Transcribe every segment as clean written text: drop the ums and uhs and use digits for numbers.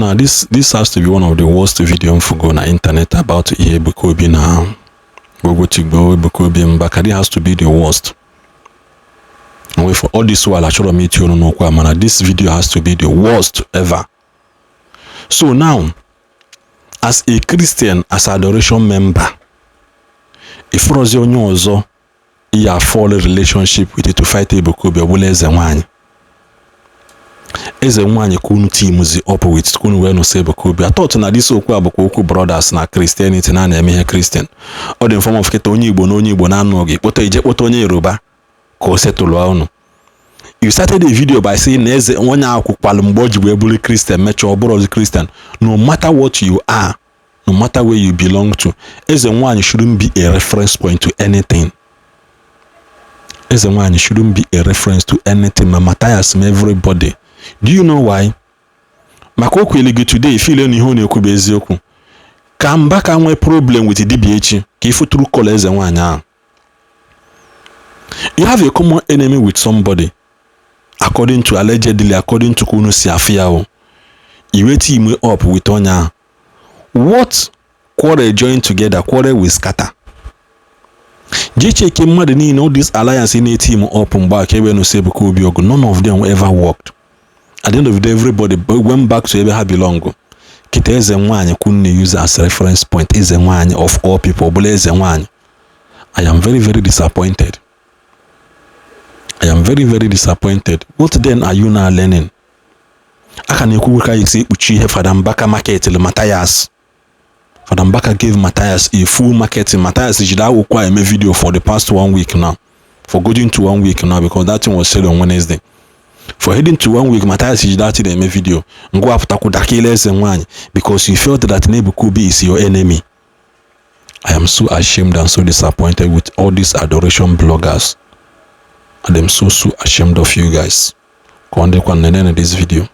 now this has to be one of the worst video for go on internet about Ebuka Obi now. Ebuka Mbakadi has to be the worst. And wait for all this while I should have met you no this video has to be the worst ever. So now, as a Christian, as an adoration member, if Rosie you have fallen relationship with it to fight Ebuka Obi obule EZENWANYI. EZENWANYI kunu team up with kunu we no say Ebuka Obi. I thought na this okwu brothers na Christianity na eme Christian. All the form of keta onye Igbo na anu oge. Poto ije poto onye Yoruba ko settle unu. You started the video by saying EZENWANYI akwukwala mgbe oji ebuli Christian mecho oboro Christian. No matter what you are, no matter where you belong to, EZENWANYI shouldn't be a reference point to anything. EZENWANYI shouldn't be a reference to anything. Matthias, everybody. Do you know why? Makoko eligi today feel any hone okwu bezioku. Come back and we problem with the DBH. Kifu true call EZENWANYI. You have a common enemy with somebody. According to allegedly, according to Kunu Siafiao. You wait him up with Onya. What quarrel join together, quarrel will scatter. JK Madini in all this alliance in a team up and back even no say none of them ever worked. At the end of the day, everybody went back to where they belong. Kite EZENWANYI couldn't use as reference point. EZENWANYI of all people, but EZENWANYI. I am very, very disappointed. I am very, very disappointed. What then are you now learning? I can say Uchi Fadambaka market Matthias. Fadambaka gave Matthias a full marketing. Matthias is require a video for the past 1 week now. For going to 1 week now because that thing was said on Wednesday. For heading to 1 week, Matthias is that in a video. Go after Kudakile EZENWANYI because you felt that Ebuka Obi is your enemy. I am so ashamed and so disappointed with all these adoration bloggers. And I'm so ashamed of you guys. Konde kwa nene this video.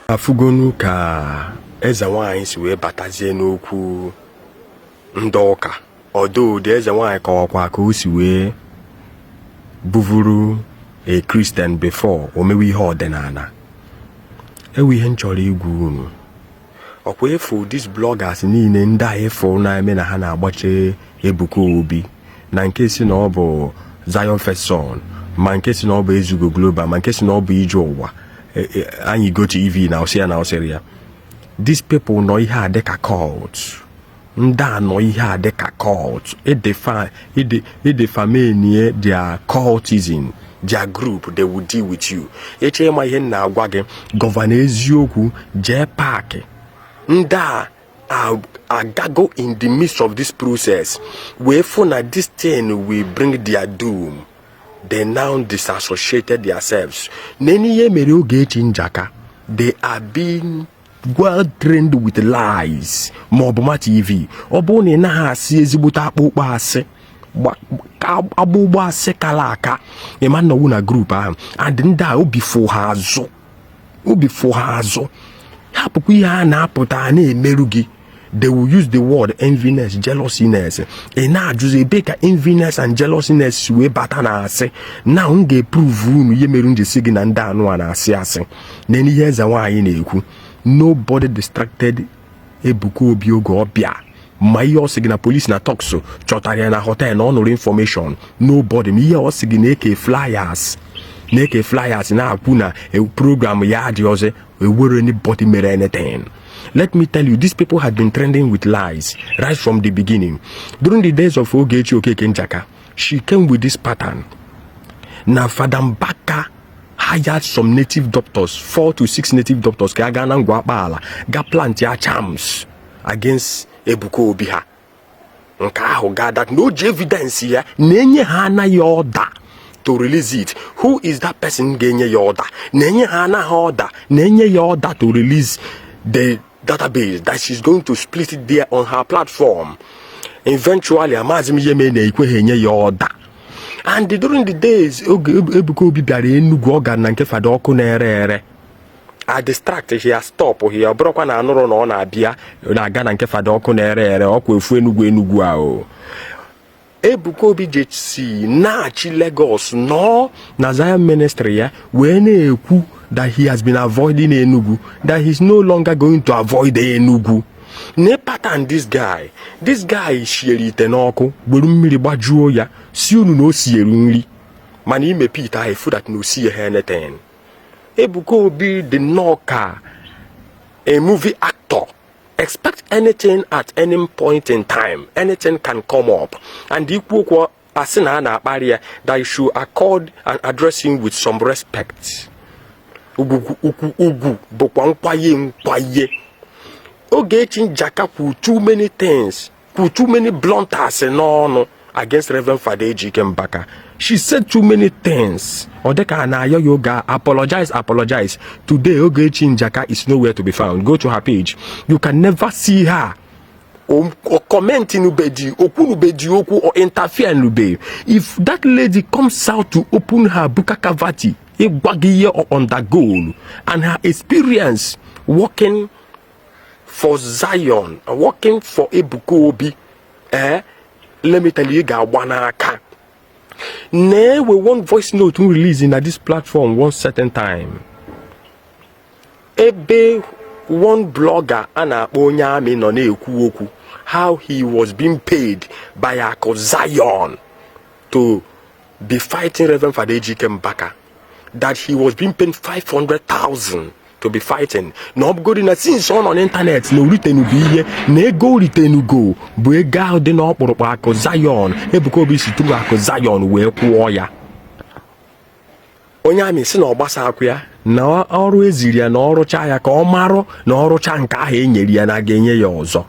Afugonu ka EZENWANYI siwe batazie n'okwu ndoka. Although the EZENWANYI kwa siwe buvuru a Christian before or maybe ordinana. Ewe ihe nchọrọ igwu unu. Okwa efu these bloggers niile nda efu na eme na ha na-agbache Ebuka Obi. Na nke si na ọ bụ Zion First Son, ma nke si na ọ bụ Ezugo Global, ma nke si na ọ bụ Ije Ụwa. And you go to EV now, see now, Syria. These people know ihe adeka cult. Nda know ihe adeka cult. It defame their cultism, their group, they will deal with you. HMI hen na gwage governor Ezioku J Park. Nda agago in the midst of this process. Wherefore na this thing will bring their doom. They now disassociated themselves. They are being well trained with lies. Mobuma TV. Obone na ha si ezibuta akpụkpọ asị. Agbụgba asị kalaka. Ema no una group ahụ. And nda obi fo ha azụ. Obi fo ha azụ. Hapụkwa ihe a na-apụta na-emerụ gị. They will use the word enviness, jealousiness. And now just a bigger enviness and jealousiness we better na say. Now unge prove ye merunje sigin and down one asiase. Then here's a why in nobody distracted Ebuka Obi obia. My signa police na talk so chotariana hotel no information. Nobody me or sigin AK flyers. Neke flyers na puna a program ya jose we were anybody made anything. Let me tell you, these people had been trending with lies right from the beginning. During the days of Ogechi Okekenjaka, she came with this pattern. Now, Fadambaka hired some native doctors, 4 to 6 native doctors, ga plant their charms against Ebuka Obi. That no evidence here, nenye hana order to release it. Who is that person genye your order? Nenye hana order, nenye your order to release the database that she's going to split it there on her platform. Eventually, and during the days, Ebuka Obi biara Enugu oga na nke fada oku na ere. I distracted here, stop here. Brokwa na anụrụ na ọ na-abịa na aga na nke fada oku na ere ọkwa efu Enugu ahụ. Ebuka Obi JC na-achị Lagos no na Zion Ministry ya wee na-ekwu that he has been avoiding Enugu, that he's no longer going to avoid Enugu. Ne pattern this guy is shiri tenoko, bulumiri bajuo ya, si unu no sierunri. Mani me Peter I feel that no see anything. Ebuko be the knocker, a movie actor. Expect anything at any point in time. Anything can come up. And the equal asina barrier that you should accord and address him with some respect. Ugu bokwankwaye. Ogetin Jaka put too many things, put too many blunters and no against Reverend Fadeji Kembaka. She said too many things. Odeka na yoga apologize. Today Ogetin Jaka is nowhere to be found. Go to her page. You can never see her or comment in Ubedi, or interfere in Ube. If that lady comes out to open her Bukakavati, or on that goal, and her experience working for Zion, working for Ebuko Obi, let me tell you, Gawanaka. Ne, we want voice note to release in this platform one certain time. Ebe one blogger ana onyame no na ekuoku how he was being paid by Zion to be fighting Reverend Fadeji Kembaka, that he was being paid 500,000 to be fighting. No good in a since on internet no written be here ne go written go bu ga de no okporo Zion ebuko bi situ Zion we kwuo ya onye ami si na ogbasa akwa na ọrụ eziri ya na ọrụcha ya ka ọ marụ na ọrụcha nke ahụ enyeri ya na ga-enye ya ọzọ.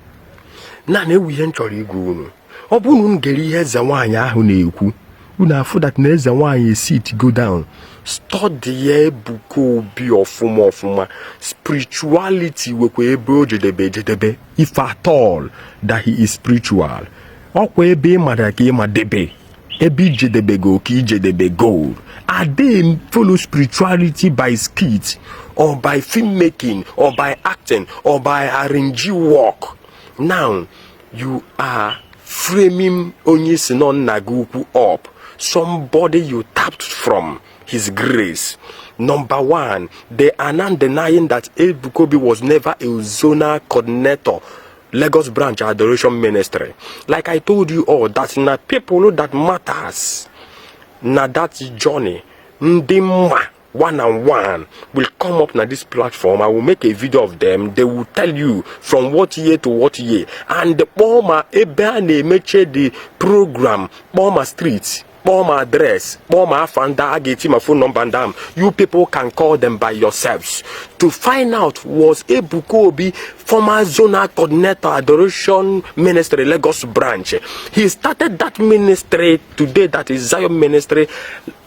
Na ewu ihe nchọrọ igwu unu ọ bụ unu ngere ihe eze nwaanyị ahụ na-ekwu unu afụ that na eze nwaanyị sit go down study Ebuko Obi ọfụma spirituality wekwa ebe o jedebe if at all that he is spiritual ọkwa ebe ịmara ka ịmadebe ebe ijedebe go ka ijedebe gold. Are they follow spirituality by skit or by filmmaking or by acting or by arranging work? Now you are framing Onyesinon Naguku up, somebody you tapped from his grace. Number one, they are not denying that Ebuko Obi was never a zonal coordinator, Lagos branch Adoration Ministry. Like I told you all, that's not people that matters. Now that journey, Ndima one-on-one will come up na this platform. I will make a video of them. They will tell you from what year to what year. And the Boma Ebane meche the program, Boma Street, Boma address, Boma Fanda Ageti, my phone number and them. You people can call them by yourselves to find out was Ebuko Obi former zonal coordinator Adoration Ministry Lagos branch. He started that ministry today, that is Zion Ministry,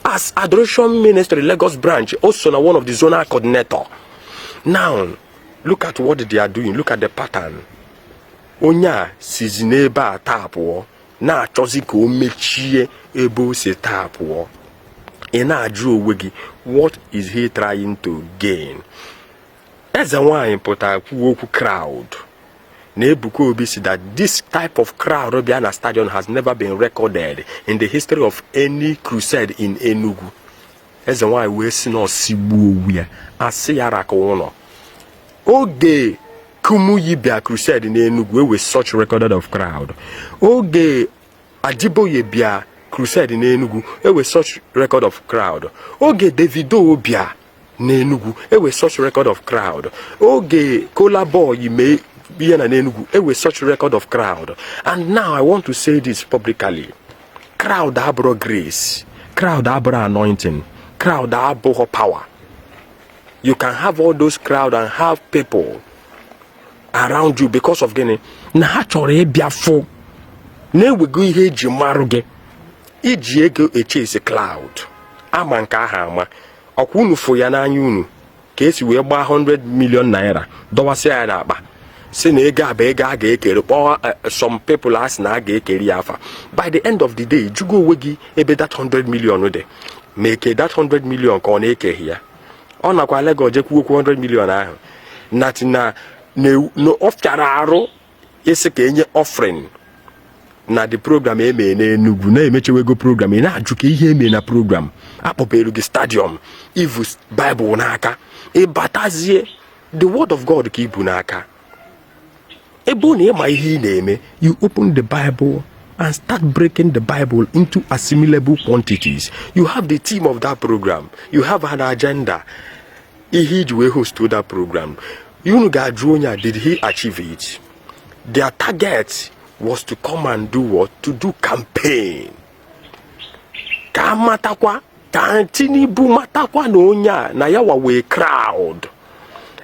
as Adoration Ministry Lagos branch, also now one of the zonal coordinator. Now look at what they are doing. Look at the pattern. Onya sizineba tapo na chozi ko mechie ebo se tapo. Ina aju wegi. What is he trying to gain? EZENWANYI pota woku crowd. Ebuko Obi said that this type of crowd Obiana Stadium has never been recorded in the history of any crusade in Enugu. EZENWANYI we si no sibu we asiyara ko wono. Oge Kumuyibia crusade in Enugu with such recorded of crowd. Oge Ajiboye Bia crusade in Enugu with such record of crowd. Oge Davido Obia Nenugu with such record of crowd. Oge Kolabo Yime Bien and Enugu with such record of crowd. And now I want to say this publicly. Crowd abro grace, crowd abro anointing, crowd abro power. You can have all those crowd and have people around you because of getting na hachore biafo na we go ihe ji maruge iji ego chase cloud amanka aha ama okwunu fo ya na anya unu ka esi wee gba 100 million naira dọwasị ya na akpa si na ego aba ego a ga-ekere kpọọ some people as na aga ekeri afa. By the end of the day jugo onwe gị ebe that 100 million dị make that 100 million ka ọ na-ekeghị ya ọ nakwa Lagos jekwu okwu 100 million ahụ natina no ofiara arụ isi ka enye offering na the program eme na Enugu na emechewego program ị na-ajụ ka ihe eme na program akpọpere gị stadium ivu Bible n'aka ịbatazie the word of God ka ibu n'aka ebe na ịma ihe ị na-eme you open the Bible and start breaking the Bible into assimilable quantities. You have the theme of that program. You have an agenda. Ihe iji wee host to that program. You know, did he achieve it? Their target was to come and do what? To do campaign. Ka matakwa, ka Tinubu matakwa no nya na yawa we crowd.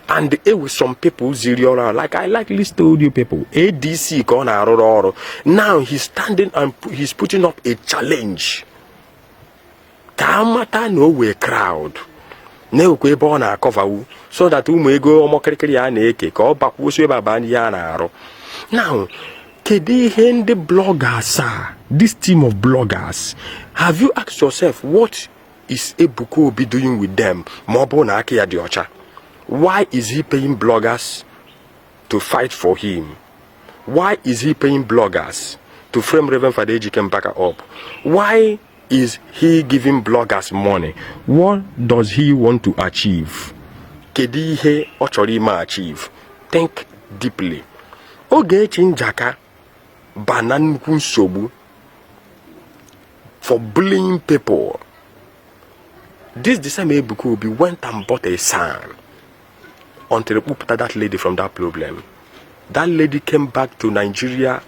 And it was some people zero like I list told you people. ADC gonna roro. Now he's standing and he's putting up a challenge. Ka mata no we crowd. Ne ukwe bona cover so that umego omokrikiri ya na-eke ka ọ bakwuso baba ndị ya na-arụ. Now, kedu ihe ndị bloggers are? This team of bloggers, have you asked yourself what is Ebuka Obi doing with them? Mobo na aka ya dị ọcha. Why is he paying bloggers to fight for him? Why is he paying bloggers to frame Reverend Fada Ejike Mbaka up? Why is he giving bloggers money? What does he want to achieve? Kedu ihe ọ chọrọ ime achieve? Think deeply. Oge chinjaka bana nnukwu nsogbu for bullying people. This the same Ebuka Obi went and bought a son until he put that lady from that problem. That lady came back to Nigeria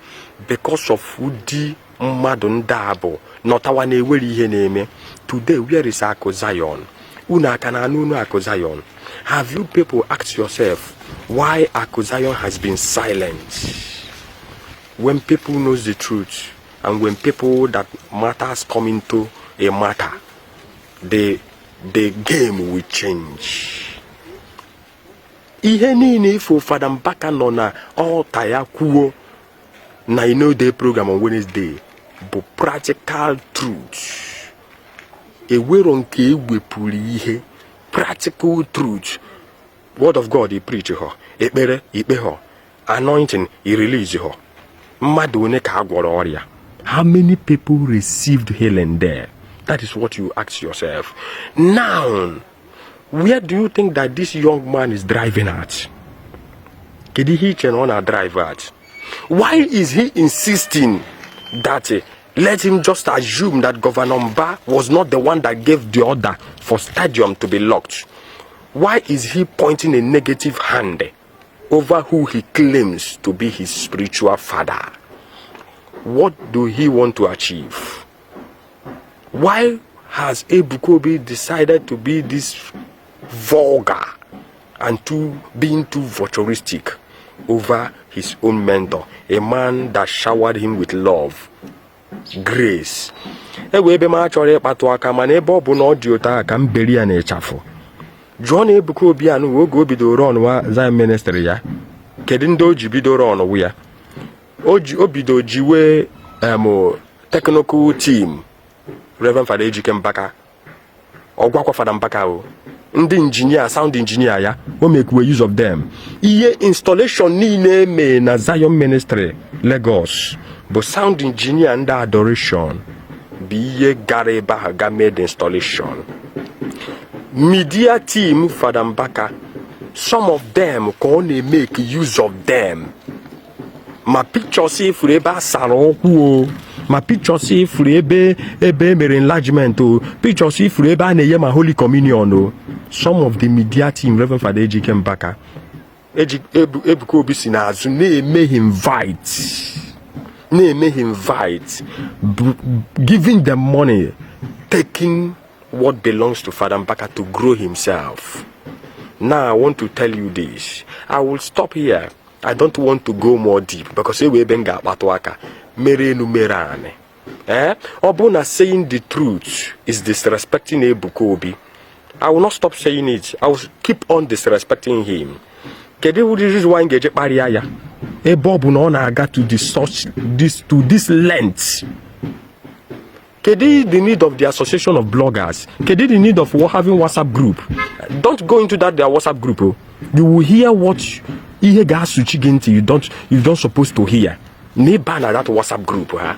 because of Udi Madundabo. Not our name. Today, where is Accusations? Una kananu Accusations. Have you people asked yourself why Accusations has been silent? When people knows the truth and when people that matters come into a matter, the game will change. Ihe niile for Fada Mbaka nọ na altar ya kwuo na the program on Wednesday but practical truth. Ewero nke ewepụrụ ihe practical truth. Word of God he preach her. Ekpere ikpe her. Anointing he release her. Mmadụ one ka agwọrọ ọrịa. How many people received healing there? That is what you ask yourself. Now, where do you think that this young man is driving at? Did he on a drive at? Why is he insisting that let him just assume that Governor Mba was not the one that gave the order for stadium to be locked? Why is he pointing a negative hand over who he claims to be his spiritual father? What do he want to achieve? Why has Ebuka Obi decided to be this vulgar and being too voyeuristic over his own mentor, a man that showered him with love, grace? Ebe ma chọrọ ịkpatụ aka mana ebe ọ bụ na ọ dị ụta aka mberi ya na-echafụ. John Ebuka Obi anu oge o bidoro ọnụ Zion ministry ya. Kedu ndị o ji bidoro ọnụ ya? O bido jiwe technical team Reverend Fada Ejike Mbaka. Ogwakwa Fada Mbaka o. Ndị engineer, sound engineer ya, o make use of them. Iye installation niile me na Zion ministry Lagos. But sound engineer and adoration be iye gara ebe ha ga made installation. Media team Fada Mbaka, some of them can only make use of them. My picture see fureba saroku, my picture see furebe mere enlargement o, picture see fureba neye ma Holy Communion o. Some of the media team Reverend Fada Ejike Mbaka, Ebuka Obi si na azu na-eme invite, giving them money, taking what belongs to Fada Mbaka to grow himself. Now I want to tell you this. I will stop here. I don't want to go more deep because we benga batwaka mere numerane. Obuna saying the truth is disrespecting Ebuka Obi. I will not stop saying it. I will keep on disrespecting him. Kedu this is why engage barrier. Bob na got to this length. Kedu the need of the association of bloggers? Kedu the need of having WhatsApp group? Don't go into that their WhatsApp group. You will hear what you don't supposed to hear. n'ịba na that WhatsApp group ha